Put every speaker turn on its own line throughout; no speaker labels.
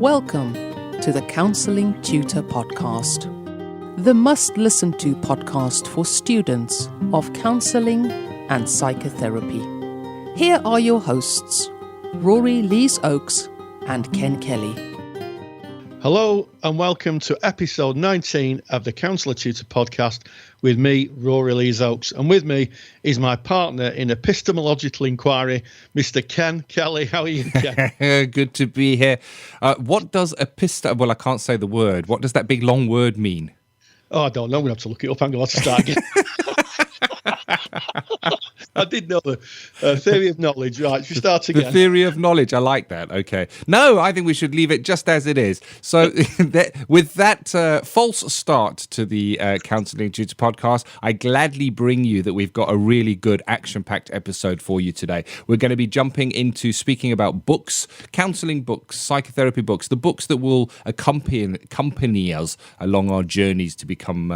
Welcome to the Counselling Tutor Podcast, the must-listen-to podcast for students of counselling and psychotherapy. Here are your hosts, Rory Lees-Oakes and Ken Kelly.
Hello and welcome to episode 19 of the Counselling Tutor Podcast with me, Rory Lees-Oakes, and with me is my partner in epistemological inquiry, Mr. Ken Kelly. How are you, Ken?
Good to be here. What does well, I can't say the word. What does that big long word mean?
Oh, I don't know. I'm going to have to look it up. I'm going to have to start again. I did know the theory of knowledge. Right, should we start again?
The theory of knowledge. I like that. Okay. No, I think we should leave it just as it is. So with that false start to the Counselling Tutor Podcast, I gladly bring you that we've got a really good action-packed episode for you today. We're going to be jumping into speaking about books, counselling books, psychotherapy books, the books that will accompany us along our journeys to become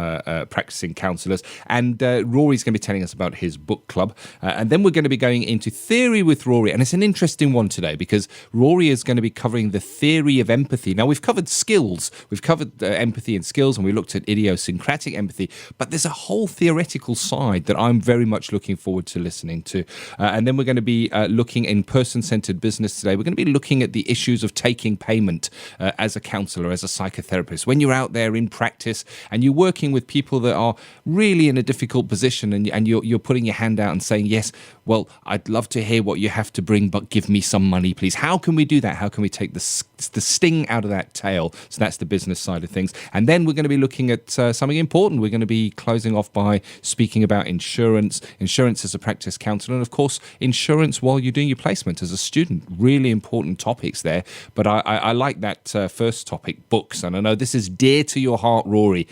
practicing counsellors. And Rory's going to be telling us about his book club. And then we're going to be going into theory with Rory. And it's an interesting one today because Rory is going to be covering the theory of empathy. Now, we've covered skills. We've covered empathy and skills, and we looked at idiosyncratic empathy. But there's a whole theoretical side that I'm very much looking forward to listening to. And then we're going to be looking in person-centered business today. We're going to be looking at the issues of taking payment as a counsellor, as a psychotherapist. When you're out there in practice and you're working with people that are really in a difficult position and you're putting your hand out and saying, yes, well, I'd love to hear what you have to bring, but give me some money, please. How can we do that? How can we take the sting out of that tail? So that's the business side of things. And then we're going to be looking at something important. We're going to be closing off by speaking about insurance as a practice counsellor, and of course, insurance while you're doing your placement as a student. Really important topics there. But I like that first topic, books. And I know this is dear to your heart, Rory.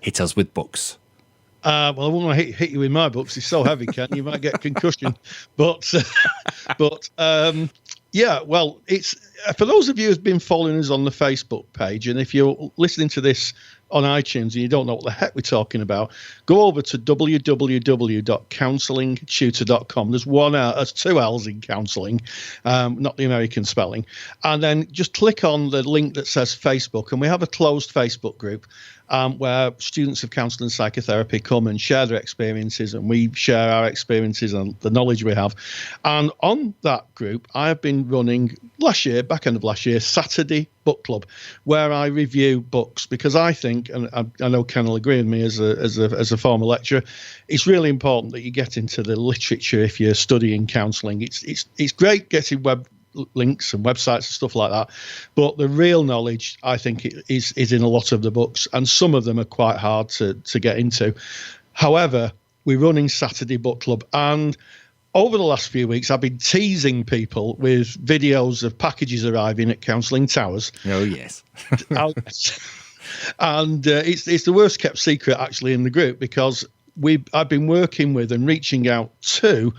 Hit us with books.
Well, I won't want to hit you with my books. It's so heavy, Ken. You might get concussion. But yeah, well, it's for those of you who've been following us on the Facebook page, and if you're listening to this on iTunes and you don't know what the heck we're talking about, go over to www.counsellingtutor.com. There's two L's in counselling, not the American spelling. And then just click on the link that says Facebook, and we have a closed Facebook group where students of counselling and psychotherapy come and share their experiences, and we share our experiences and the knowledge we have. And on that group, I have been running back end of last year, Saturday Book Club, where I review books, because I think, and I know Ken will agree with me as a former lecturer, it's really important that you get into the literature if you're studying counselling. It's great getting web links and websites and stuff like that, but the real knowledge, I think, is in a lot of the books, and some of them are quite hard to get into. However, we're running Saturday Book Club, and over the last few weeks, I've been teasing people with videos of packages arriving at Counselling Towers.
Oh, yes.
And it's the worst kept secret, actually, in the group, because I've been working with and reaching out to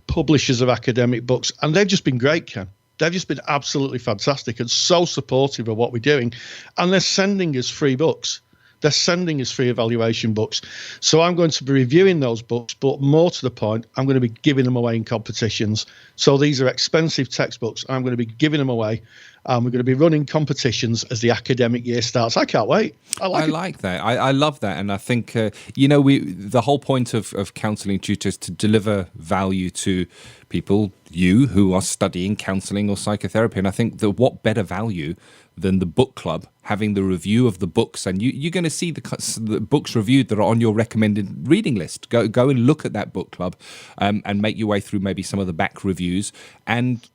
publishers of academic books, and they've just been great, Ken. They've just been absolutely fantastic and so supportive of what we're doing. And they're sending us free books. They're sending us free evaluation books. So I'm going to be reviewing those books, but more to the point, I'm going to be giving them away in competitions. So these are expensive textbooks. I'm going to be giving them away. We're going to be running competitions as the academic year starts. I can't wait. I like
that. I love that. And I think, the whole point of counselling tutors is to deliver value to people, you who are studying counselling or psychotherapy. And I think that what better value than the book club, having the review of the books, and you're going to see the books reviewed that are on your recommended reading list. Go and look at that book club and make your way through maybe some of the back reviews, and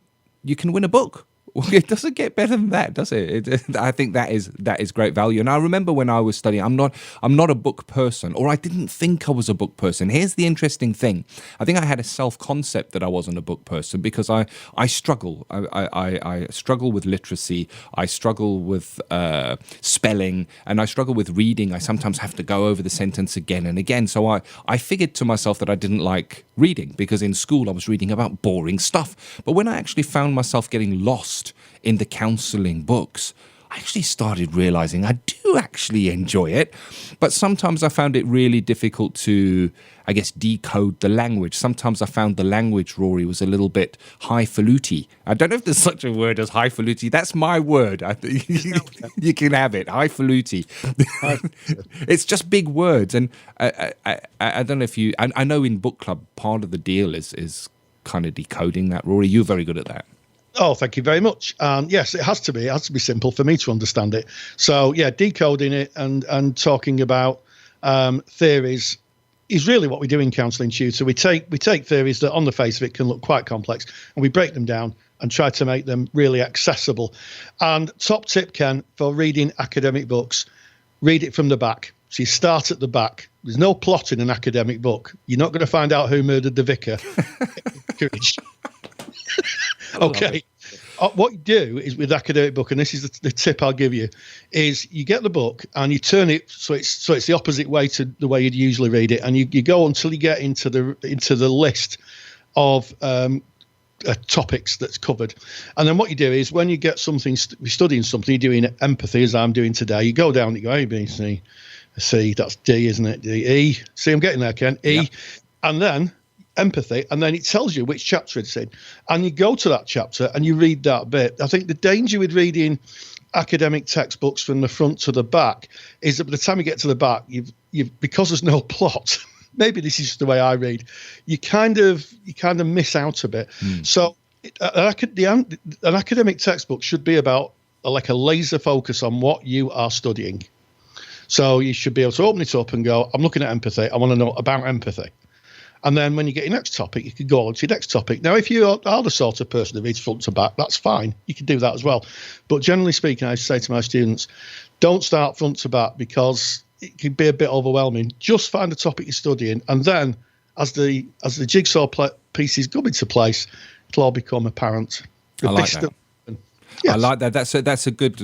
you can win a book. Well, it doesn't get better than that, does it? I think that is great value. And I remember when I was studying, I'm not a book person, or I didn't think I was a book person. Here's the interesting thing. I think I had a self-concept that I wasn't a book person because I struggle. I struggle with literacy. I struggle with spelling, and I struggle with reading. I sometimes have to go over the sentence again and again. So I figured to myself that I didn't like reading because in school I was reading about boring stuff. But when I actually found myself getting lost in the counselling books, I actually started realizing I do actually enjoy it, but sometimes I found it really difficult to, I guess, decode the language. Sometimes I found the language, Rory, was a little bit highfalutin. I don't know if there's such a word as highfalutin. That's my word. You can have it, highfalutin. It's just big words, and I don't know if you. I know in book club part of the deal is kind of decoding that. Rory, you're very good at that.
Oh, thank you very much. Yes, it has to be. It has to be simple for me to understand it. So, yeah, decoding it and talking about theories is really what we do in Counselling Tutor. We take theories that on the face of it can look quite complex, and we break them down and try to make them really accessible. And top tip, Ken, for reading academic books, read it from the back. So you start at the back. There's no plot in an academic book. You're not going to find out who murdered the vicar. Okay. What you do is with academic book, and this is the tip I'll give you, is you get the book and you turn it so it's the opposite way to the way you'd usually read it, and you go until you get into the list of topics that's covered. And then what you do is when you get something, studying something, you're doing empathy as I'm doing today, you go down and you go A, B, C, that's D, isn't it? D, E. See, I'm getting there, Ken. E. Yep. And then empathy, and then it tells you which chapter it's in, and you go to that chapter and you read that bit. I think the danger with reading academic textbooks from the front to the back is that by the time you get to the back, you've because there's no plot. Maybe this is just the way I read. You kind of miss out a bit. So an academic textbook should be about like a laser focus on what you are studying. So you should be able to open it up and go, I'm looking at empathy. I want to know about empathy. And then when you get your next topic, you can go on to your next topic. Now, if you are the sort of person who reads front to back, that's fine. You can do that as well. But generally speaking, I say to my students, don't start front to back because it can be a bit overwhelming. Just find the topic you're studying. And then as the jigsaw pieces come into place, it'll all become apparent.
I like that. Yes. I like that. That's a good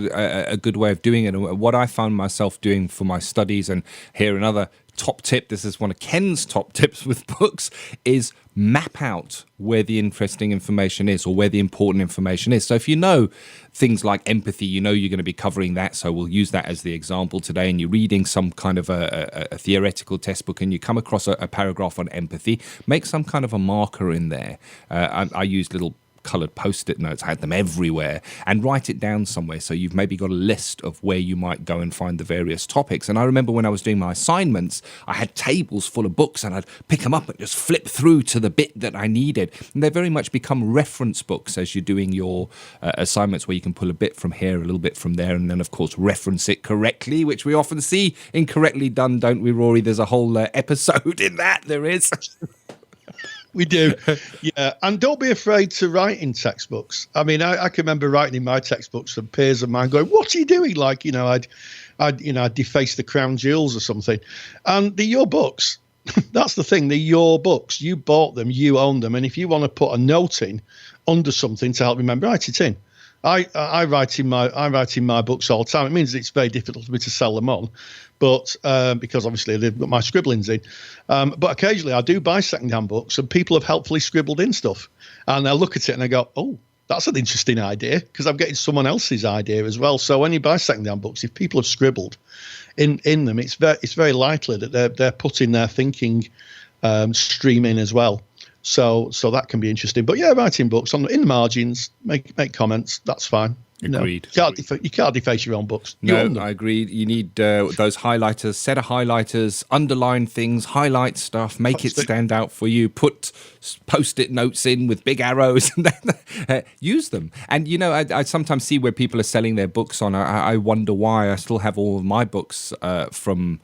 way of doing it. And what I found myself doing for my studies, and here another top tip, this is one of Ken's top tips with books, is map out where the interesting information is or where the important information is. So if you know things like empathy, you know you're going to be covering that, so we'll use that as the example today, and you're reading some kind of a theoretical textbook and you come across a paragraph on empathy, make some kind of a marker in there. I use little coloured post-it notes, I had them everywhere, and write it down somewhere so you've maybe got a list of where you might go and find the various topics. And I remember when I was doing my assignments, I had tables full of books and I'd pick them up and just flip through to the bit that I needed. And they very much become reference books as you're doing your assignments, where you can pull a bit from here, a little bit from there, and then of course reference it correctly, which we often see incorrectly done, don't we, Rory? There's a whole episode in that, there is.
We do, yeah. And don't be afraid to write in textbooks. I mean, I can remember writing in my textbooks and peers of mine going, "What are you doing?" Like, I'd deface the crown jewels or something. And they're your books. That's the thing. They're your books. You bought them. You own them. And if you want to put a note in under something to help remember, write it in. I write in my books all the time. It means it's very difficult for me to sell them on, but because obviously they've got my scribblings in. But occasionally I do buy second-hand books, and people have helpfully scribbled in stuff, and I look at it and I go, "Oh, that's an interesting idea," because I'm getting someone else's idea as well. So when you buy second-hand books, if people have scribbled in them, it's very likely that they're putting their thinking stream in as well. So that can be interesting. But yeah, writing books in the margins, make comments. That's fine.
Agreed.
You can't deface your own books.
No, I agree. You need those highlighters, set of highlighters, underline things, highlight stuff, make it stand out for you, put post-it notes in with big arrows, and then use them. And, I sometimes see where people are selling their books on. I wonder why. I still have all of my books from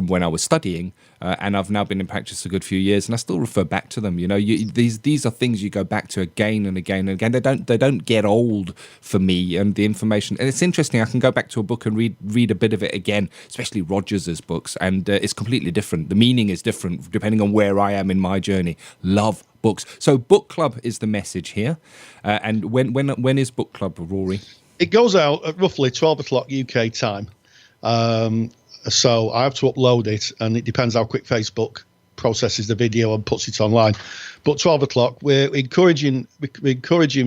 when I was studying, and I've now been in practice a good few years, and I still refer back to them. These are things you go back to again and again and again. They don't get old for me, and the information. And it's interesting. I can go back to a book and read a bit of it again, especially Rogers's books, and it's completely different. The meaning is different depending on where I am in my journey. Love books. So book club is the message here. And when is book club, Rory?
It goes out at roughly 12 o'clock UK time. So I have to upload it, and it depends how quick Facebook processes the video and puts it online. But 12 o'clock, we're encouraging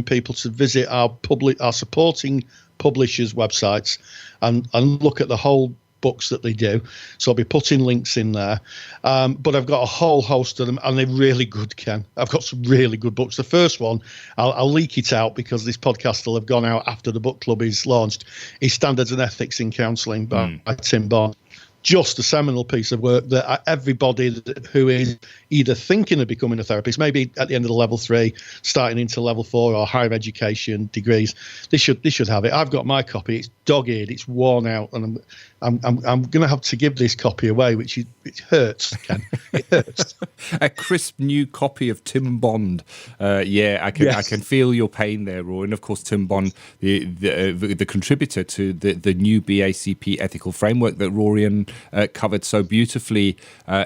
people to visit our supporting publishers' websites and look at the whole books that they do. So I'll be putting links in there. But I've got a whole host of them, and they're really good, Ken. I've got some really good books. The first one, I'll leak it out because this podcast will have gone out after the book club is launched, is Standards and Ethics in Counselling by Tim Bond. Just a seminal piece of work that everybody who is either thinking of becoming a therapist, maybe at the end of the level 3, starting into level 4 or higher education degrees, they should have it. I've got my copy. It's dog-eared. It's worn out, and I'm going to have to give this copy away, which it hurts, Ken. It hurts.
A crisp new copy of Tim Bond. I can feel your pain there, Roy. And of course, Tim Bond, the contributor to the new BACP ethical framework that Rory and covered so beautifully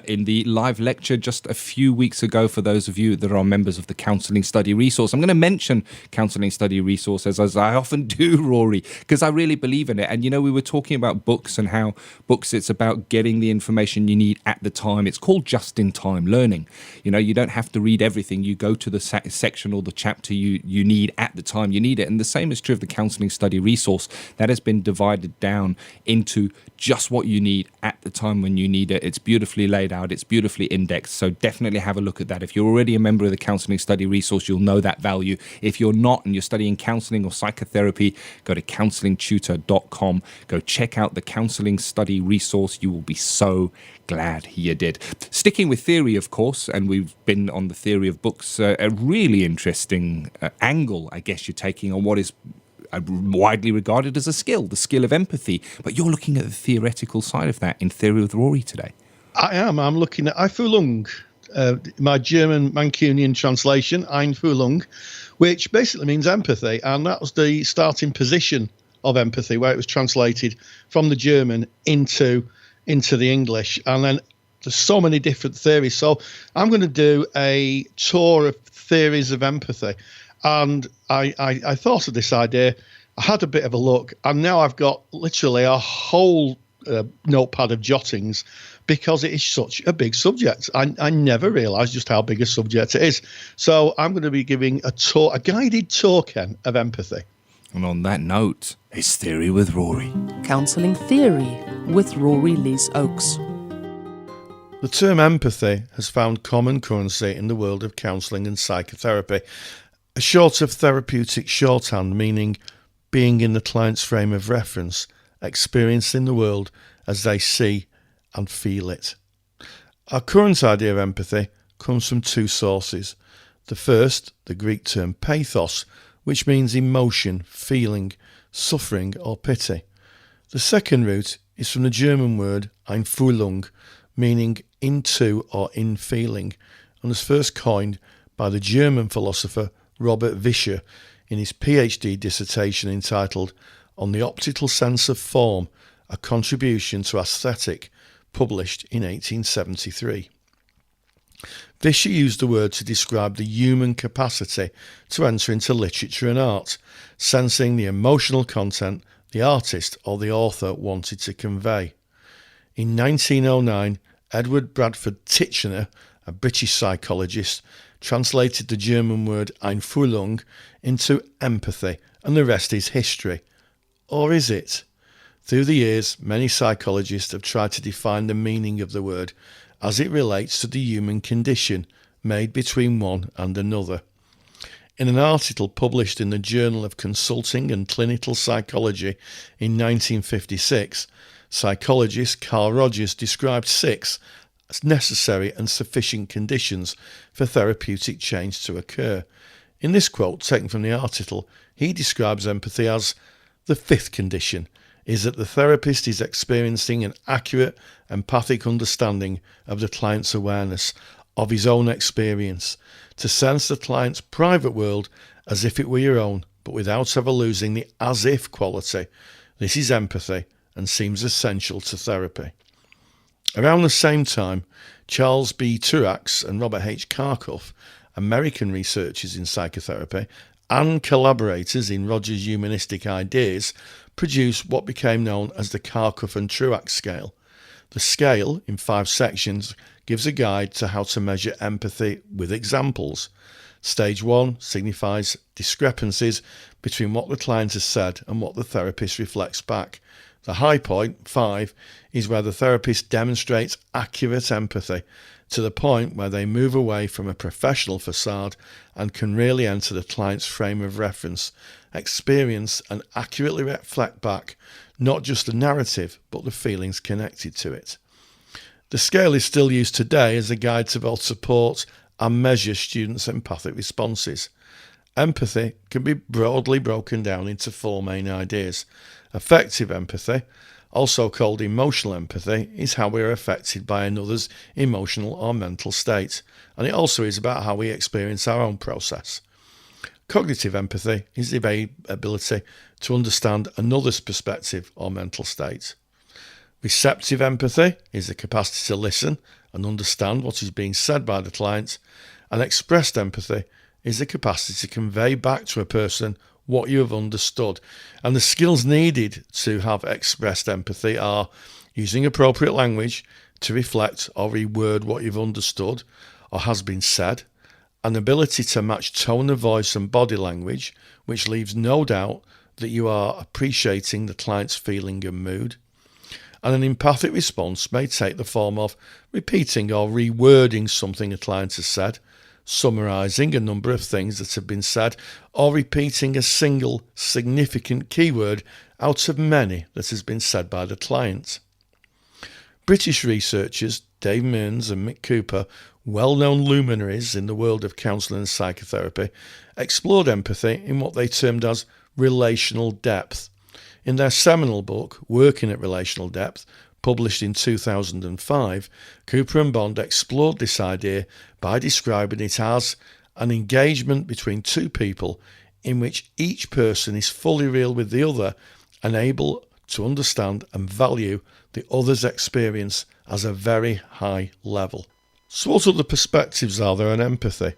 in the live lecture just a few weeks ago. For those of you that are members of the Counselling Study Resource, I'm going to mention Counselling Study Resource as I often do, Rory, because I really believe in it. And we were talking about books and how books, it's about getting the information you need at the time. It's called just-in-time learning. You don't have to read everything. You go to the section or the chapter you need at the time you need it. And the same is true of the Counselling Study Resource. That has been divided down into just what you need at the time when you need it. It's beautifully laid out. It's beautifully indexed. So definitely have a look at that. If you're already a member of the Counselling Study Resource, you'll know that value. If you're not and you're studying counselling or psychotherapy, go to counsellingtutor.com. Go check out the Counselling Study Resource. You will be so glad you did. Sticking with theory, of course, and we've been on the theory of books, a really interesting angle, I guess, you're taking on what is widely regarded as a skill, the skill of empathy. But you're looking at the theoretical side of that in Theory with Rory today. I
am. I'm looking at Einfühlung, my German Mancunian translation, Einfühlung, which basically means empathy. And that was the starting position of empathy, where it was translated from the German into the English. And then there's so many different theories. So I'm going to do a tour of theories of empathy. And I thought of this idea. I had a bit of a look, and now I've got literally a whole notepad of jottings because it is such a big subject. I never realised just how big a subject it is. So I'm going to be giving a guided tour, Ken, of empathy.
And on that note, it's Theory with Rory.
Counselling Theory with Rory Lees Oakes.
The term empathy has found common currency in the world of counselling and psychotherapy. A short of therapeutic shorthand, meaning being in the client's frame of reference, experiencing the world as they see and feel it. Our current idea of empathy comes from two sources. The first, the Greek term pathos, which means emotion, feeling, suffering or pity. The second root is from the German word Einfühlung, meaning into or in feeling, and was first coined by the German philosopher Robert Vischer in his PhD dissertation entitled On the Optical Sense of Form, a Contribution to Aesthetic, published in 1873. Vischer used the word to describe the human capacity to enter into literature and art, sensing the emotional content the artist or the author wanted to convey. In 1909, Edward Bradford Titchener, a British psychologist, translated the German word Einfühlung into empathy, and the rest is history. Or is it? Through the years, many psychologists have tried to define the meaning of the word as it relates to the human condition made between one and another. In an article published in the Journal of Consulting and Clinical Psychology in 1956, psychologist Carl Rogers described 6 as necessary and sufficient conditions for therapeutic change to occur. In this quote, taken from the article, he describes empathy as the 5th condition is that the therapist is experiencing an accurate, empathic understanding of the client's awareness of his own experience, to sense the client's private world as if it were your own, but without ever losing the as-if quality. This is empathy and seems essential to therapy. Around the same time, Charles B. Truax and Robert H. Karkoff, American researchers in psychotherapy and collaborators in Rogers' humanistic ideas, produced what became known as the Karkoff and Truax scale. The scale, in 5 sections, gives a guide to how to measure empathy with examples. Stage 1 signifies discrepancies
between what the client has said and what the therapist reflects back. The high point, 5, is where the therapist demonstrates accurate empathy to the point where they move away from a professional facade and can really enter the client's frame of reference, experience and accurately reflect back not just the narrative but the feelings connected to it. The scale is still used today as a guide to both support and measure students' empathic responses. Empathy can be broadly broken down into 4 main ideas. Affective empathy, also called emotional empathy, is how we are affected by another's emotional or mental state, and it also is about how we experience our own process. Cognitive empathy is the ability to understand another's perspective or mental state. Receptive empathy is the capacity to listen and understand what is being said by the client, and expressed empathy is the capacity to convey back to a person what you have understood. And the skills needed to have expressed empathy are using appropriate language to reflect or reword what you've understood or has been said, an ability to match tone of voice and body language, which leaves no doubt that you are appreciating the client's feeling and mood. And an empathic response may take the form of repeating or rewording something a client has said, summarising a number of things that have been said, or repeating a single significant keyword out of many that has been said by the client. British researchers Dave Mearns and Mick Cooper, well-known luminaries in the world of counselling and psychotherapy, explored empathy in what they termed as relational depth. In their seminal book, Working at Relational Depth, published in 2005, Cooper and Bond explored this idea by describing it as an engagement between two people in which each person is fully real with the other and able to understand and value the other's experience as a very high level. So what other perspectives are there on empathy?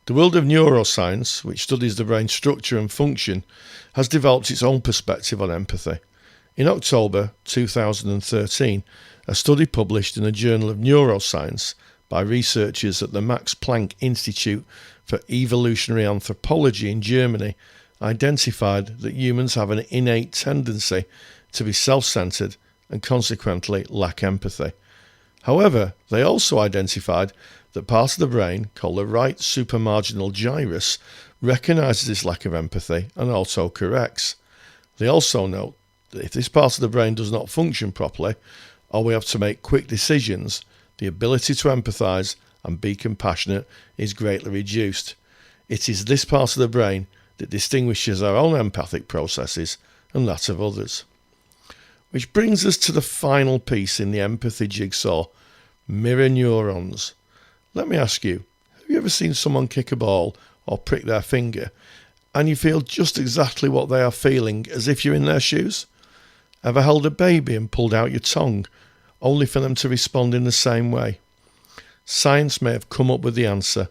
The world of neuroscience, which studies the brain's structure and function, has developed its own perspective on empathy. In October 2013, a study published in the Journal of Neuroscience by researchers at the Max Planck Institute for Evolutionary Anthropology in Germany identified that humans have an innate tendency to be self-centered and consequently lack empathy. However, they also identified that part of the brain, called the right supramarginal gyrus, recognises this lack of empathy and auto-corrects. They also note that if this part of the brain does not function properly, or we have to make quick decisions, the ability to empathise and be compassionate is greatly reduced. It is this part of the brain that distinguishes our own empathic processes and that of others. Which brings us to the final piece in the empathy jigsaw, mirror neurons. Let me ask you, have you ever seen someone kick a ball or prick their finger and you feel just exactly what they are feeling as if you're in their shoes? Ever held a baby and pulled out your tongue only for them to respond in the same way? Science may have come up with the answer.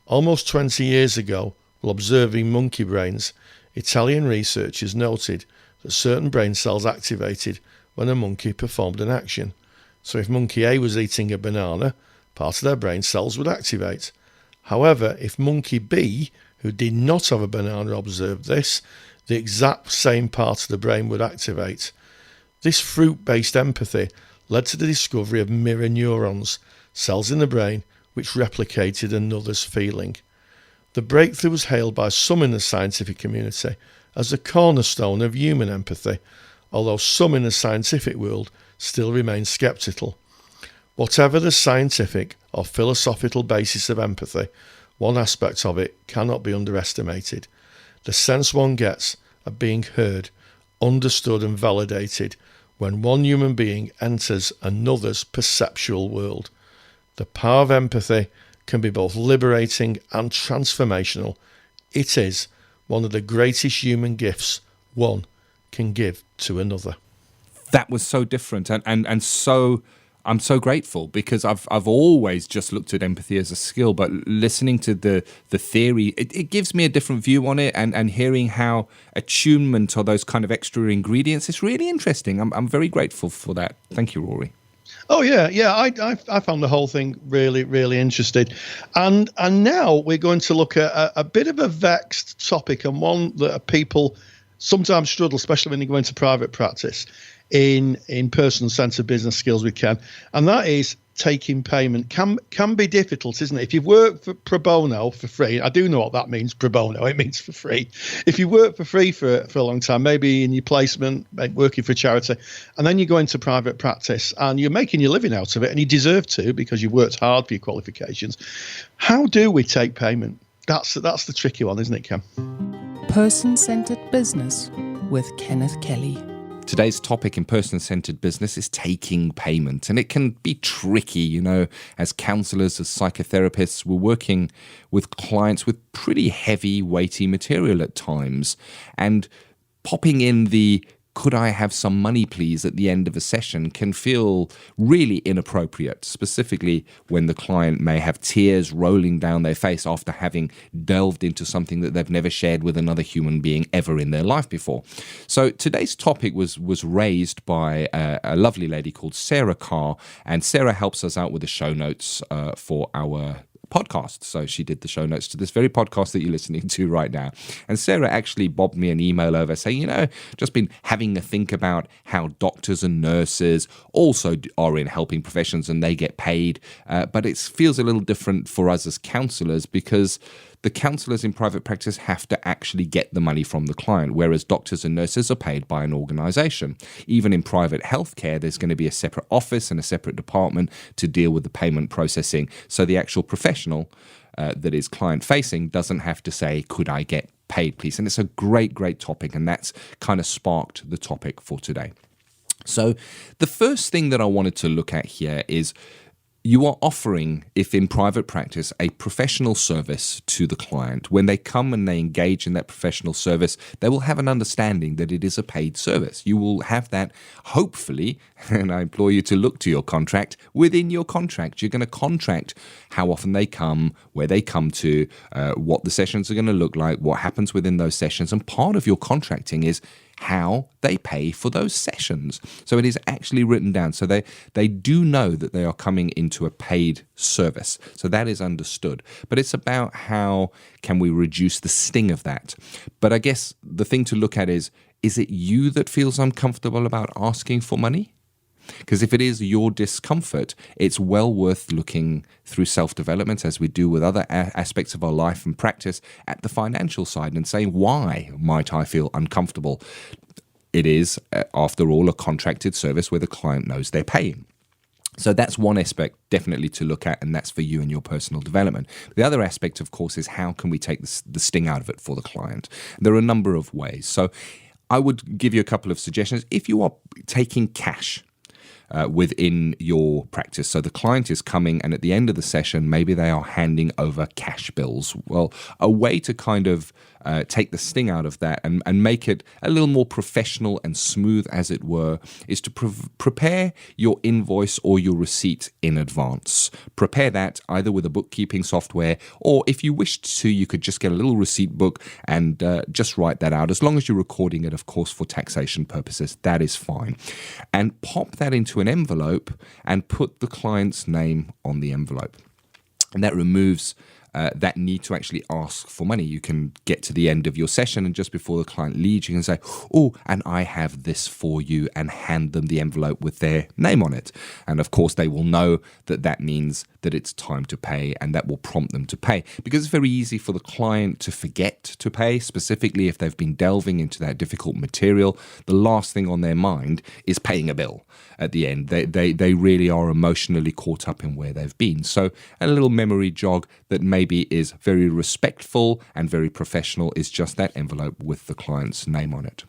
Almost 20 years ago, while observing monkey brains, Italian researchers noted that certain brain cells activated when a monkey performed an action. So if monkey A was eating a banana, part of their brain cells would activate. However, if monkey B, who did not have a banana, observed this, the exact same part of the brain would activate. This fruit-based empathy led to the discovery of mirror neurons, cells in the brain which replicated another's feeling. The breakthrough was hailed by some in the scientific community as the cornerstone of human empathy, although some in the scientific world still remain sceptical. Whatever the scientific or philosophical basis of empathy, one aspect of it cannot be underestimated: the sense one gets of being heard, understood and validated when one human being enters another's perceptual world. The power of empathy can be both liberating and transformational. It is one of the greatest human gifts one can give to another.
That was so different and so I'm so grateful, because I've always just looked at empathy as a skill, but listening to the theory, it gives me a different view on it, and hearing how attunement or those kind of extra ingredients is really interesting. I'm very grateful for that. Thank you, Rory.
Oh yeah. I found the whole thing really, really interesting, and now we're going to look at a bit of a vexed topic, and one that people sometimes struggle, especially when you go into private practice, in person-centered business skills with Ken, and that is taking payment. Can be difficult, isn't it? If you've worked for pro bono for free, I do know what that means. Pro bono, it means for free. If you work for free for a long time, maybe in your placement, working for a charity, and then you go into private practice and you're making your living out of it, and you deserve to because you've worked hard for your qualifications. How do we take payment? That's the tricky one, isn't it, Ken?
Person-centered business with Kenneth Kelly.
Today's topic in person-centered business is taking payment, and it can be tricky, as counselors, as psychotherapists. We're working with clients with pretty heavy, weighty material at times, and popping in the "could I have some money please" at the end of a session can feel really inappropriate, specifically when the client may have tears rolling down their face after having delved into something that they've never shared with another human being ever in their life before. So today's topic was raised by a lovely lady called Sarah Carr, and Sarah helps us out with the show notes for our podcast. So she did the show notes to this very podcast that you're listening to right now. And Sarah actually bobbed me an email over saying, just been having a think about how doctors and nurses also are in helping professions and they get paid. But it feels a little different for us as counselors because the counsellors in private practice have to actually get the money from the client, whereas doctors and nurses are paid by an organisation. Even in private healthcare, there's going to be a separate office and a separate department to deal with the payment processing. So the actual professional that is client-facing doesn't have to say, "Could I get paid, please?" And it's a great, great topic, and that's kind of sparked the topic for today. So the first thing that I wanted to look at here is you are offering, if in private practice, a professional service to the client. When they come and they engage in that professional service, they will have an understanding that it is a paid service. You will have that, hopefully, and I implore you to look to your contract, within your contract. You're going to contract how often they come, where they come to, what the sessions are going to look like, what happens within those sessions. And part of your contracting is how they pay for those sessions. So it is actually written down. So they do know that they are coming into a paid service. So that is understood. But it's about how can we reduce the sting of that. But I guess the thing to look at is it you that feels uncomfortable about asking for money? Because if it is your discomfort, it's well worth looking through self-development, as we do with other aspects of our life and practice, at the financial side and saying, why might I feel uncomfortable? It is, after all, a contracted service where the client knows they're paying. So that's one aspect definitely to look at, and that's for you and your personal development. The other aspect, of course, is how can we take the sting out of it for the client? There are a number of ways. So I would give you a couple of suggestions. If you are taking cash within your practice. So the client is coming, and at the end of the session, maybe they are handing over cash bills. Well, a way to kind of take the sting out of that and make it a little more professional and smooth, as it were, is to prepare your invoice or your receipt in advance. Prepare that either with a bookkeeping software, or if you wished to, you could just get a little receipt book and just write that out. As long as you're recording it, of course, for taxation purposes, that is fine. And pop that into an envelope and put the client's name on the envelope. And that removes that need to actually ask for money. You can get to the end of your session, and just before the client leaves, you can say, "Oh, and I have this for you," and hand them the envelope with their name on it. And of course, they will know that that means that it's time to pay, and that will prompt them to pay. Because it's very easy for the client to forget to pay, specifically if they've been delving into that difficult material. The last thing on their mind is paying a bill at the end. They really are emotionally caught up in where they've been. So a little memory jog that maybe is very respectful and very professional is just that envelope with the client's name on it.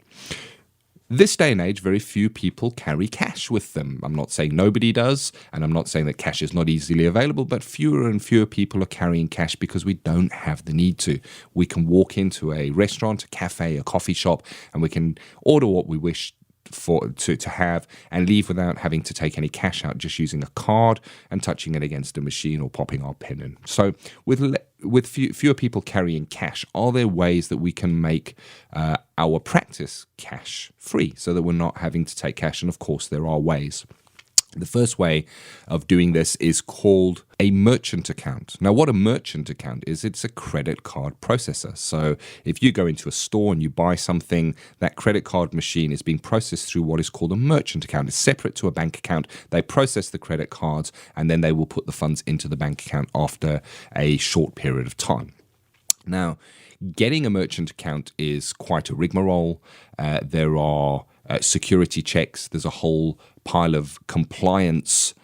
This day and age, very few people carry cash with them. I'm not saying nobody does, and I'm not saying that cash is not easily available, but fewer and fewer people are carrying cash because we don't have the need to. We can walk into a restaurant, a cafe, a coffee shop, and we can order what we wish to have and leave without having to take any cash out, just using a card and touching it against a machine or popping our pin in. So with fewer people carrying cash, are there ways that we can make our practice cash free so that we're not having to take cash? And of course, there are ways. The first way of doing this is called a merchant account. Now, what a merchant account is, it's a credit card processor. So if you go into a store and you buy something, that credit card machine is being processed through what is called a merchant account. It's separate to a bank account. They process the credit cards and then they will put the funds into the bank account after a short period of time. Now, getting a merchant account is quite a rigmarole. There are security checks. There's a whole pile of compliance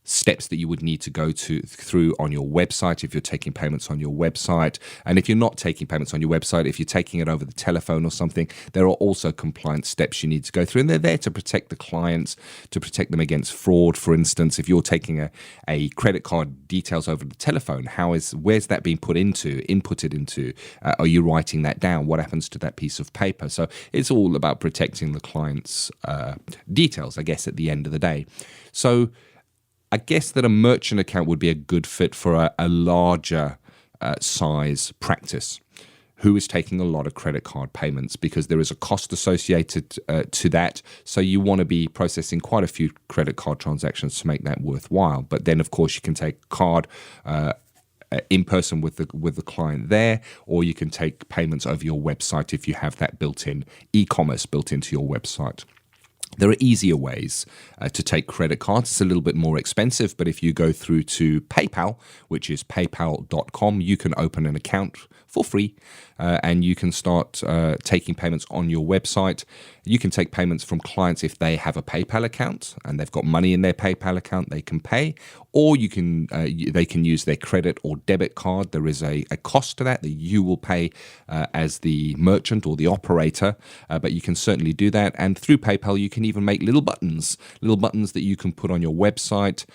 steps that you would need to go through on your website if you're taking payments on your website. And if you're not taking payments on your website, if you're taking it over the telephone or something, there are also compliance steps you need to go through. And they're there to protect the clients, to protect them against fraud. For instance, if you're taking a credit card details over the telephone, where's that being inputted into? Are you writing that down? What happens to that piece of paper? So it's all about protecting the client's details, I guess, at the end of the day. So I guess that a merchant account would be a good fit for a larger size practice who is taking a lot of credit card payments, because there is a cost associated to that. So you want to be processing quite a few credit card transactions to make that worthwhile. But then, of course, you can take card in person with the client there, or you can take payments over your website if you have that built-in e-commerce built into your website. There are easier ways to take credit cards. It's a little bit more expensive, but if you go through to PayPal, which is paypal.com, you can open an account for free and you can start taking payments on your website. You can take payments from clients if they have a PayPal account and they've got money in their PayPal account they can pay, or they can use their credit or debit card. There is a cost to that you will pay as the merchant or the operator, but you can certainly do that. And through PayPal, you can even make little buttons that you can put on your website.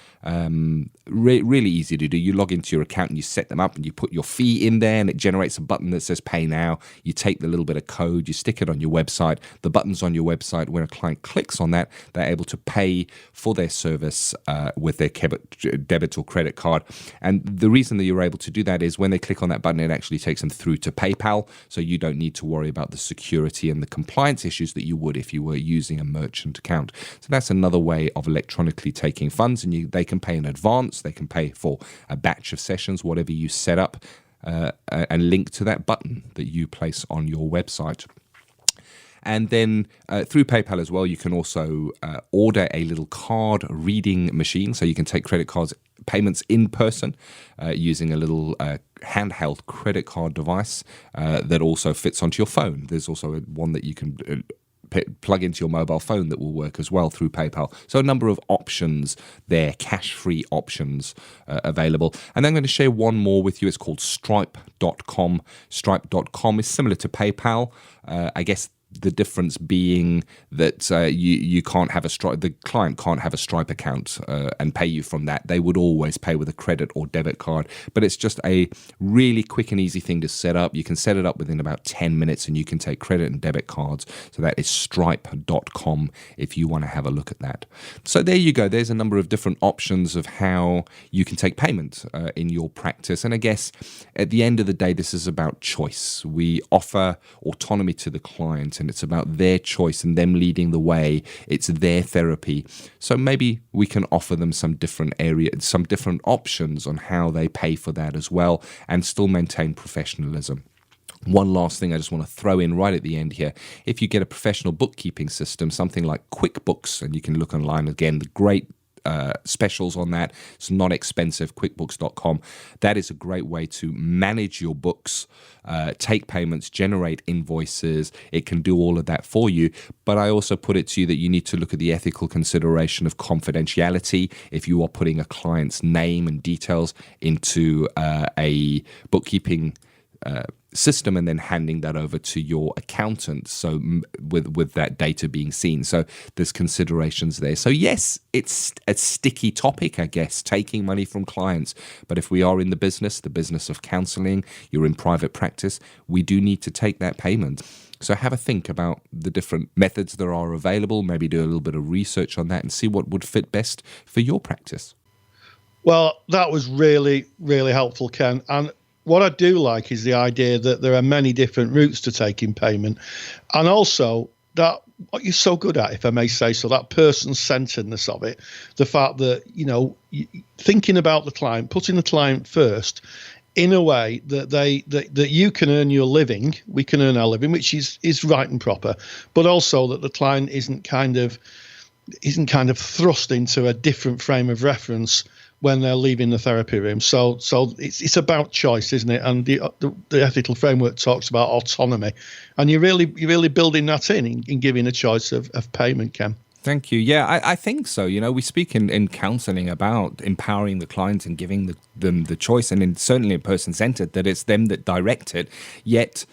Really easy to do. You log into your account and you set them up and you put your fee in there and it generates a button that says pay now. You take the little bit of code, you stick it on your website. The button's on your website. When a client clicks on that, they're able to pay for their service with their debit or credit card. And the reason that you're able to do that is when they click on that button, it actually takes them through to PayPal. So you don't need to worry about the security and the compliance issues that you would if you were using a merchant account. So that's another way of electronically taking funds, and they can pay in advance. They can pay for a batch of sessions, whatever you set up, and link to that button that you place on your website. And then through PayPal as well, you can also order a little card reading machine. So you can take credit cards payments in person using a little handheld credit card device that also fits onto your phone. There's also one that you can plug into your mobile phone that will work as well through PayPal. So a number of options there, cash-free options available. And I'm going to share one more with you. It's called Stripe.com. Stripe.com is similar to PayPal. I guess the difference being that you can't have the client can't have a Stripe account and pay you from that. They would always pay with a credit or debit card, but it's just a really quick and easy thing to set up. You can set it up within about 10 minutes and you can take credit and debit cards. So that is Stripe.com if you want to have a look at that. So there you go. There's a number of different options of how you can take payment in your practice. And I guess at the end of the day, this is about choice. We offer autonomy to the client, and it's about their choice and them leading the way. It's their therapy. So maybe we can offer them some different options on how they pay for that as well and still maintain professionalism. One last thing I just want to throw in right at the end here. If you get a professional bookkeeping system, something like QuickBooks, and you can look online again, the great specials on that. It's not expensive, quickbooks.com. That is a great way to manage your books, take payments, generate invoices. It can do all of that for you. But I also put it to you that you need to look at the ethical consideration of confidentiality. If you are putting a client's name and details into a bookkeeping system and then handing that over to your accountant, so with that data being seen. So there's considerations there. So yes, it's a sticky topic, I guess, taking money from clients. But if we are in the business of counseling, you're in private practice, we do need to take that payment. So have a think about the different methods that are available, maybe do a little bit of research on that and see what would fit best for your practice.
Well, that was really, really helpful, Ken. And what I do like is the idea that there are many different routes to taking payment, and also that what you're so good at, if I may say so, that person-centeredness of it, the fact that, thinking about the client, putting the client first in a way that that you can earn your living, we can earn our living, which is right and proper, but also that the client isn't kind of thrust into a different frame of reference when they're leaving the therapy room. So it's about choice, isn't it? And the ethical framework talks about autonomy, and you're really building that in giving a choice of payment, Ken.
Thank you. Yeah, I think so. We speak in counselling about empowering the clients and giving them the choice, and certainly in person-centred, that it's them that direct it. Yet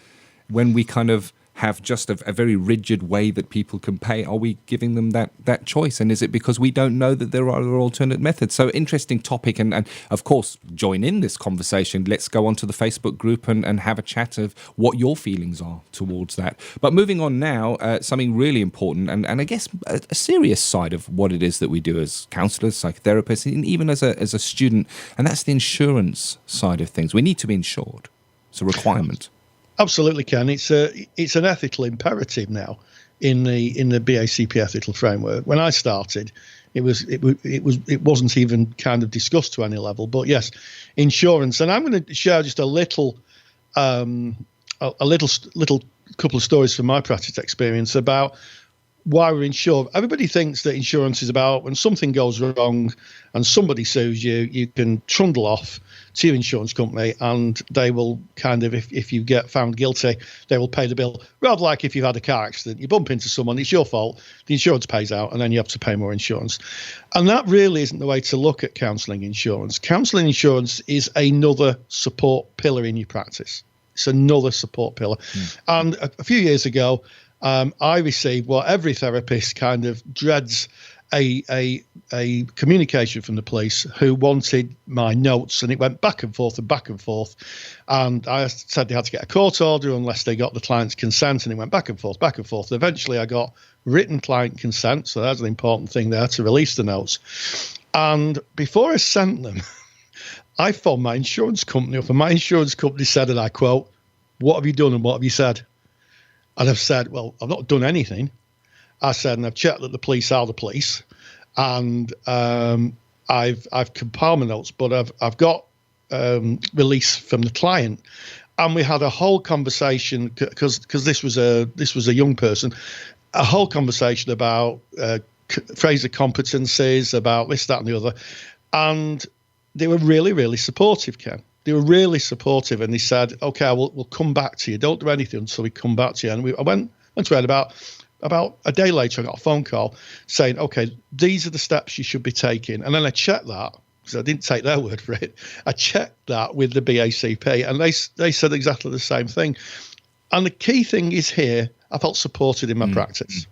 when we kind of have just a very rigid way that people can pay, are we giving them that choice? And is it because we don't know that there are other alternate methods? So interesting topic, and of course, join in this conversation. Let's go onto the Facebook group and have a chat of what your feelings are towards that. But moving on now, something really important, and I guess a serious side of what it is that we do as counsellors, psychotherapists, and even as a student, and that's the insurance side of things. We need to be insured. It's a requirement.
Absolutely, Ken. It's an ethical imperative now in the BACP ethical framework. When I started, it wasn't even kind of discussed to any level. But yes, insurance. And I'm going to share just a little couple of stories from my practice experience about why we're insured. Everybody thinks that insurance is about when something goes wrong and somebody sues you, you can trundle off to your insurance company and they will kind of, if you get found guilty, they will pay the bill. Rather like if you've had a car accident, you bump into someone, it's your fault, the insurance pays out, and then you have to pay more insurance. And that really isn't the way to look at counselling insurance. Counselling insurance is another support pillar in your practice. It's another support pillar. And a few years ago, I received what every therapist kind of dreads, a communication from the police who wanted my notes, and it went back and forth and back and forth. And I said they had to get a court order unless they got the client's consent, and it went back and forth, back and forth. Eventually, I got written client consent, so that's an important thing there to release the notes. And before I sent them, I phoned my insurance company up, and my insurance company said, and I quote, "What have you done and what have you said?" And I've said, well, I've not done anything. I said, and I've checked that the police are the police, and I've compiled my notes, but I've got release from the client, and we had a whole conversation because this was a young person, a whole conversation about Fraser competencies, about this, that, and the other, and they were really, really supportive, Ken. They were really supportive, and they said, "Okay, we'll come back to you. Don't do anything until we come back to you." And I went to bed. About a day later, I got a phone call saying, "Okay, these are the steps you should be taking." And then I checked that, because I didn't take their word for it. I checked that with the BACP, and they said exactly the same thing. And the key thing is here, I felt supported in my practice.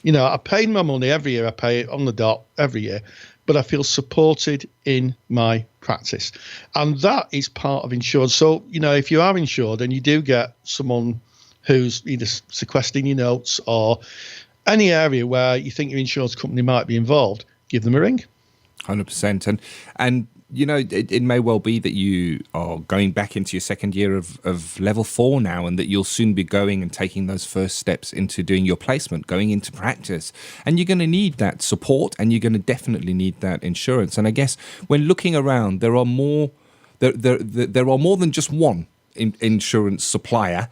I paid my money every year. I pay it on the dot every year. But I feel supported in my practice. And that is part of insurance. So, if you are insured and you do get someone who's either sequestering your notes or any area where you think your insurance company might be involved, give them a ring.
100%. And it may well be that you are going back into your second year of level 4 now, and that you'll soon be going and taking those first steps into doing your placement, going into practice. And you're going to need that support, and you're going to definitely need that insurance. And I guess when looking around, there are more than just one insurance supplier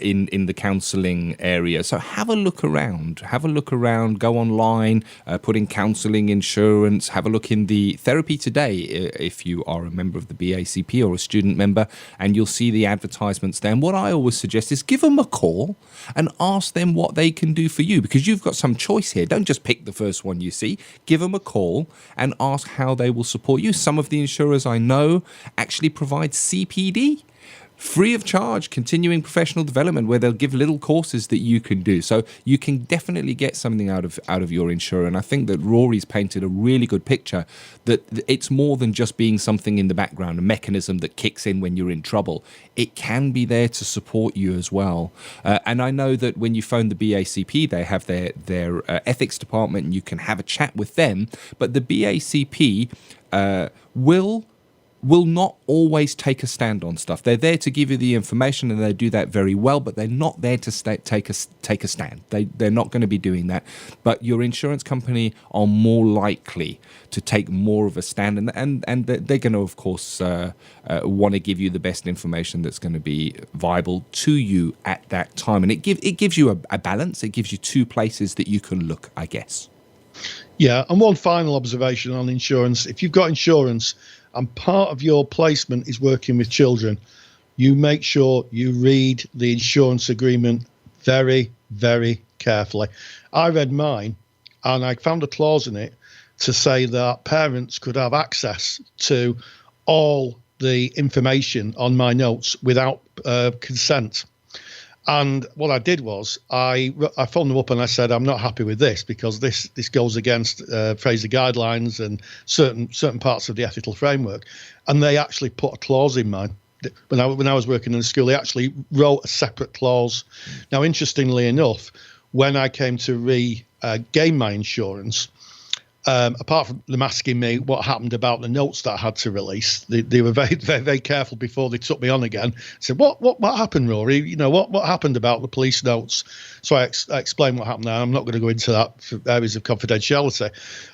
in the counselling area. So have a look around, go online, put in counselling insurance, have a look in the Therapy Today if you are a member of the BACP or a student member, and you'll see the advertisements there. And what I always suggest is give them a call and ask them what they can do for you, because you've got some choice here. Don't just pick the first one you see. Give them a call and ask how they will support you. Some of the insurers I know actually provide CPD, free of charge, continuing professional development, where they'll give little courses that you can do. So you can definitely get something out of your insurer. And I think that Rory's painted a really good picture that it's more than just being something in the background, a mechanism that kicks in when you're in trouble. It can be there to support you as well. And I know that when you phone the BACP, they have their ethics department, and you can have a chat with them. But the BACP will will not always take a stand on stuff. They're there to give you the information, and they do that very well, but they're not there to take a stand. They're not going to be doing that. But your insurance company are more likely to take more of a stand, and they're going to, of course, want to give you the best information that's going to be viable to you at that time. And it gives you a balance. It gives you two places that you can look, I guess.
Yeah, and one final observation on insurance. If you've got insurance and part of your placement is working with children, you make sure you read the insurance agreement very, very carefully. I read mine, and I found a clause in it to say that parents could have access to all the information on my notes without consent. And what I did was I phoned them up and I said, I'm not happy with this because this goes against Fraser guidelines and certain parts of the ethical framework. And they actually put a clause in mine. When I was working in the school, they actually wrote a separate clause. Now, interestingly enough, when I came to regain my insurance, apart from them asking me what happened about the notes that I had to release, they were very, very, very careful before they took me on again. Said, what happened, Rory? You know, what happened about the police notes? So I explained what happened there. I'm not going to go into that for areas of confidentiality.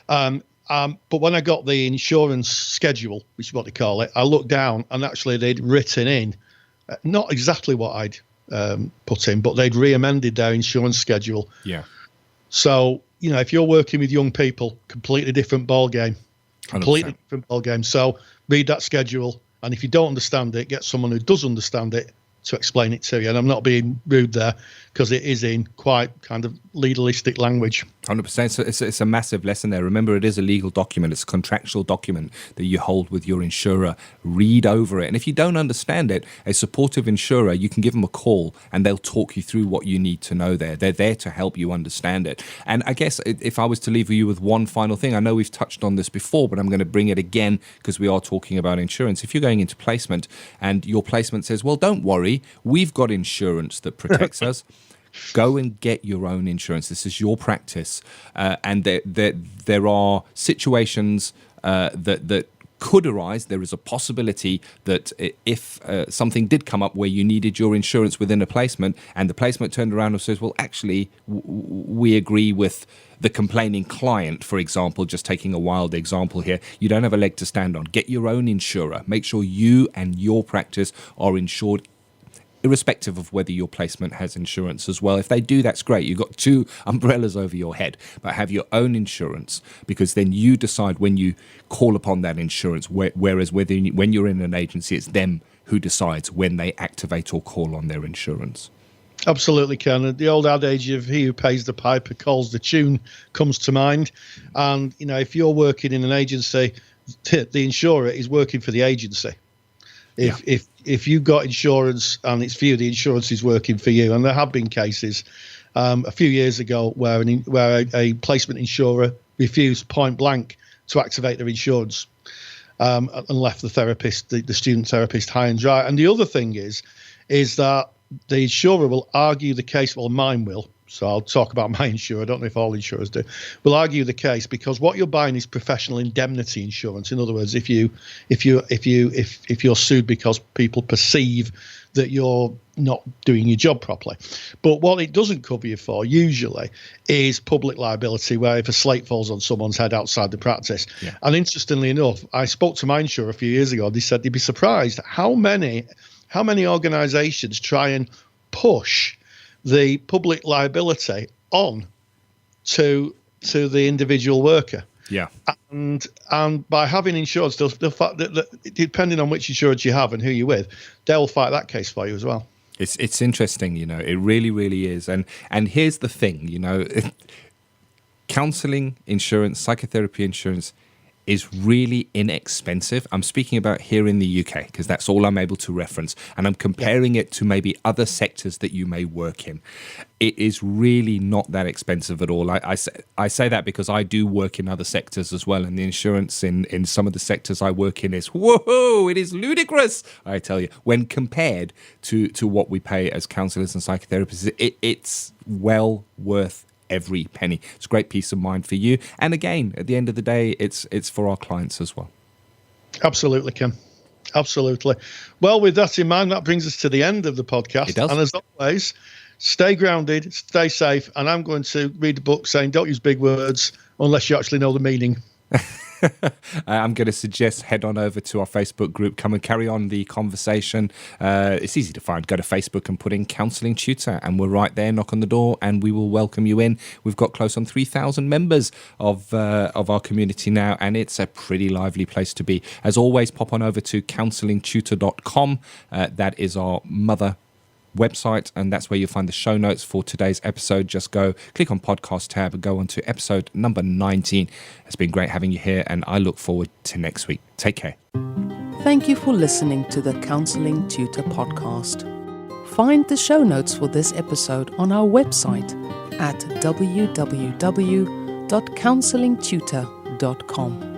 But when I got the insurance schedule, which is what they call it, I looked down and actually they'd written in, not exactly what I'd put in, but they'd re-amended their insurance schedule.
Yeah.
So, you know, if you're working with young people, completely different ball game. Completely
100%.
different ball game. So read that schedule, and if you don't understand it, get someone who does understand it to explain it to you. And I'm not being rude there because it is in quite kind of legalistic language.
100%. So it's a massive lesson there. Remember, it is a legal document. It's a contractual document that you hold with your insurer. Read over it. And if you don't understand it, a supportive insurer, you can give them a call and they'll talk you through what you need to know there. They're there to help you understand it. And I guess if I was to leave you with one final thing, I know we've touched on this before, but I'm going to bring it again because we are talking about insurance. If you're going into placement and your placement says, well, don't worry, we've got insurance that protects us. Go and get your own insurance. This is your practice, and there are situations that could arise. There is a possibility that if something did come up where you needed your insurance within a placement, and the placement turned around and says, "Well, actually, we agree with the complaining client," for example, just taking a wild example here, you don't have a leg to stand on. Get your own insurer. Make sure you and your practice are insured, irrespective of whether your placement has insurance as well. If they do, that's great. You've got two umbrellas over your head, but have your own insurance, because then you decide when you call upon that insurance, whereas when you're in an agency, it's them who decides when they activate or call on their insurance.
Absolutely, Ken. The old adage of he who pays the piper calls the tune comes to mind. And, you know, if you're working in an agency, the insurer is working for the agency. If you've got insurance and it's for you, the insurance is working for you. And there have been cases a few years ago where a placement insurer refused point blank to activate their insurance and left the therapist, the student therapist, high and dry. And the other thing is that the insurer will argue the case. Well, mine will. So I'll talk about my insurer. I don't know if all insurers do. Will argue the case because what you're buying is professional indemnity insurance. In other words, if you're sued because people perceive that you're not doing your job properly. But what it doesn't cover you for usually is public liability, where if a slate falls on someone's head outside the practice. Yeah. And interestingly enough, I spoke to my insurer a few years ago. They said they'd be surprised how many organizations try and push the public liability on to the individual worker.
Yeah.
And by having insurance, they'll depending on which insurance you have and who you're with, they'll fight that case for you as well.
It's interesting, you know, it really, really is. And here's the thing, you know, counseling insurance, psychotherapy insurance is really inexpensive. I'm speaking about here in the UK because that's all I'm able to reference. And I'm comparing it to maybe other sectors that you may work in. It is really not that expensive at all. I say that because I do work in other sectors as well. And the insurance in some of the sectors I work in is, whoa, it is ludicrous, I tell you. When compared to what we pay as counsellors and psychotherapists, it's well worth every penny. It's a great peace of mind for you. And again, at the end of the day, it's for our clients as well.
Absolutely, Kim. Absolutely. Well, with that in mind, that brings us to the end of the podcast.
It does.
And as always, stay grounded, stay safe. And I'm going to read a book saying don't use big words unless you actually know the meaning.
I'm going to suggest head on over to our Facebook group. Come and carry on the conversation. It's easy to find. Go to Facebook and put in Counselling Tutor, and we're right there. Knock on the door, and we will welcome you in. We've got close on 3,000 members of our community now, and it's a pretty lively place to be. As always, pop on over to counsellingtutor.com. That is our mother website, and that's where you'll find the show notes for today's episode. Just go click on podcast tab and go on to episode number 19. It's been great having you here, and I look forward to next week. Take care.
Thank you for listening to the Counselling Tutor Podcast. Find the show notes for this episode on our website at www.counsellingtutor.com.